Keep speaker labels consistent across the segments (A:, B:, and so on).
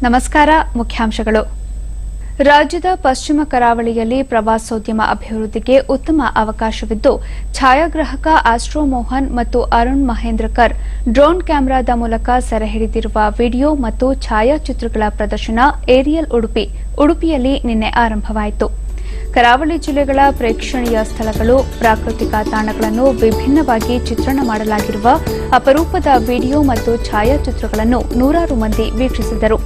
A: ನಮಸ್ಕಾರ. ಮುಖ್ಯಾಂಶಗಳು. ರಾಜ್ಯದ ಪಶ್ಚಿಮ ಕರಾವಳಿಯಲ್ಲಿ ಪ್ರವಾಸೋದ್ಯಮ ಅಭಿವೃದ್ಧಿಗೆ ಉತ್ತಮ ಅವಕಾಶವಿದ್ದು, ಛಾಯಾಗ್ರಾಹಕ ಆಸ್ಟ್ರೋ ಮೋಹನ್ ಮತ್ತು ಅರುಣ್ ಮಹೇಂದ್ರಕರ್ ಡ್ರೋನ್ ಕ್ಯಾಮೆರಾದ ಮೂಲಕ ಸೆರೆಹಿಡಿದಿರುವ ವಿಡಿಯೋ ಮತ್ತು ಛಾಯಾಚಿತ್ರಗಳ ಪ್ರದರ್ಶನ ಏರಿಯಲ್ ಉಡುಪಿಯಲ್ಲಿ ನಿನ್ನೆ ಆರಂಭವಾಯಿತು. ಕರಾವಳಿ ಜಿಲ್ಲೆಗಳ ಪ್ರೇಕ್ಷಣೀಯ ಸ್ಥಳಗಳು, ಪ್ರಾಕೃತಿಕ ತಾಣಗಳನ್ನು ವಿಭಿನ್ನವಾಗಿ ಚಿತ್ರಣ ಮಾಡಲಾಗಿರುವ ಅಪರೂಪದ ವಿಡಿಯೋ ಮತ್ತು ಛಾಯಾಚಿತ್ರಗಳನ್ನು ನೂರಾರು ಮಂದಿ ವೀಕ್ಷಿಸಿದರು.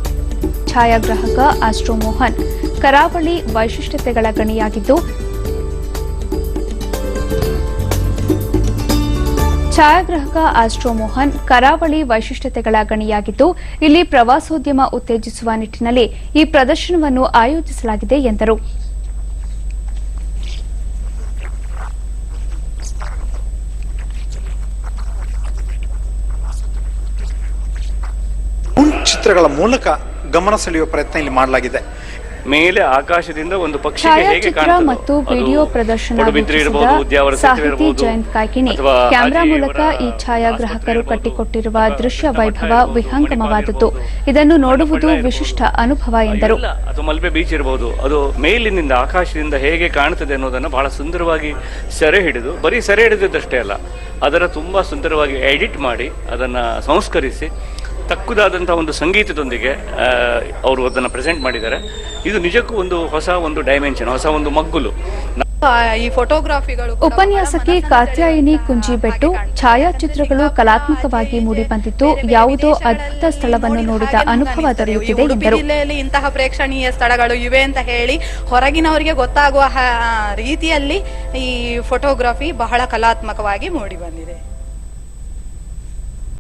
A: ಛಾಯಾಗ್ರಾಹಕ ಆಸ್ಟ್ರೋ ಮೋಹನ್ ಕರಾವಳಿ ವೈಶಿಷ್ಟ್ಯತೆಗಳ ಗಣಿಯಾಗಿದ್ದು ಇಲ್ಲಿ ಪ್ರವಾಸೋದ್ಯಮ ಉತ್ತೇಜಿಸುವ ನಿಟ್ಟಿನಲ್ಲಿ ಈ ಪ್ರದರ್ಶನವನ್ನು ಆಯೋಜಿಸಲಾಗಿದೆ ಎಂದರು.
B: ಚಿತ್ರಗಳ ಮೂಲಕ ಗಮನ ಸೆಳೆಯುವ ಪ್ರಯತ್ನ ಇಲ್ಲಿ ಮಾಡಲಾಗಿದೆ.
C: ಮೇಲೆ ಆಕಾಶದಿಂದ ಒಂದು ಪಕ್ಷಿಗೆ ಹೇಗೆ ಕಾಣುತ್ತದೆ
A: ಮತ್ತು ವಿಡಿಯೋ ಪ್ರದರ್ಶನ ಸಾಹಿತಿ ಜಯಂತ್ ಕಾಯ್ಕಿಣಿ ಕ್ಯಾಮೆರಾ ಮೂಲಕ ಈ ಛಾಯಾಗ್ರಾಹಕರು ಕಟ್ಟಿಕೊಟ್ಟಿರುವ ದೃಶ್ಯ ವೈಭವ ವಿಹಂಗಮವಾದದ್ದು. ಇದನ್ನು ನೋಡುವುದು ವಿಶಿಷ್ಟ ಅನುಭವ ಎಂದರು.
C: ಅದು ಮಲ್ಪೆ ಬೀಚ್ ಇರಬಹುದು, ಅದು ಮೇಲಿನಿಂದ ಆಕಾಶದಿಂದ ಹೇಗೆ ಕಾಣುತ್ತದೆ ಅನ್ನೋದನ್ನು ಬಹಳ ಸುಂದರವಾಗಿ ಸೆರೆ ಹಿಡಿದು, ಬರೀ ಸೆರೆ ಹಿಡಿದಷ್ಟೇ ಅಲ್ಲ, ಅದರ ತುಂಬಾ ಸುಂದರವಾಗಿ ಎಡಿಟ್ ಮಾಡಿ ಅದನ್ನು ಸಂಸ್ಕರಿಸಿ ತಕ್ಕುದಾದಂತಹ ಒಂದು ಸಂಗೀತದೊಂದಿಗೆ ಅವರು ಅದನ್ನು ಪ್ರೆಸೆಂಟ್ ಮಾಡಿದ್ದಾರೆ. ಇದು ನಿಜಕ್ಕೂ ಒಂದು ಡೈಮೆನ್ಷನ್, ಹೊಸ ಒಂದು ಮಗ್ಗುಲು.
D: ಈ ಫೋಟೋಗ್ರಾಫಿಗಳು
A: ಉಪನ್ಯಾಸಕಿ ಕಾತ್ಯಾಯಿನಿ ಕುಂಜಿಬೆಟ್ಟು ಛಾಯಾಚಿತ್ರಗಳು ಕಲಾತ್ಮಕವಾಗಿ ಮೂಡಿಬಂದಿದ್ದು ಯಾವುದೋ ಅದ್ಭುತ ಸ್ಥಳವನ್ನು ನೋಡಿದ ಅನುಭವ ದೊರೆಯುತ್ತಿದೆ ಎಂದರು.
D: ಜಿಲ್ಲೆಯಲ್ಲಿ ಇಂತಹ ಪ್ರೇಕ್ಷಣೀಯ ಸ್ಥಳಗಳು ಇವೆ ಅಂತ ಹೇಳಿ ಹೊರಗಿನವರಿಗೆ ಗೊತ್ತಾಗುವ ರೀತಿಯಲ್ಲಿ ಈ ಫೋಟೋಗ್ರಫಿ ಬಹಳ ಕಲಾತ್ಮಕವಾಗಿ ಮೂಡಿಬಂದಿದೆ.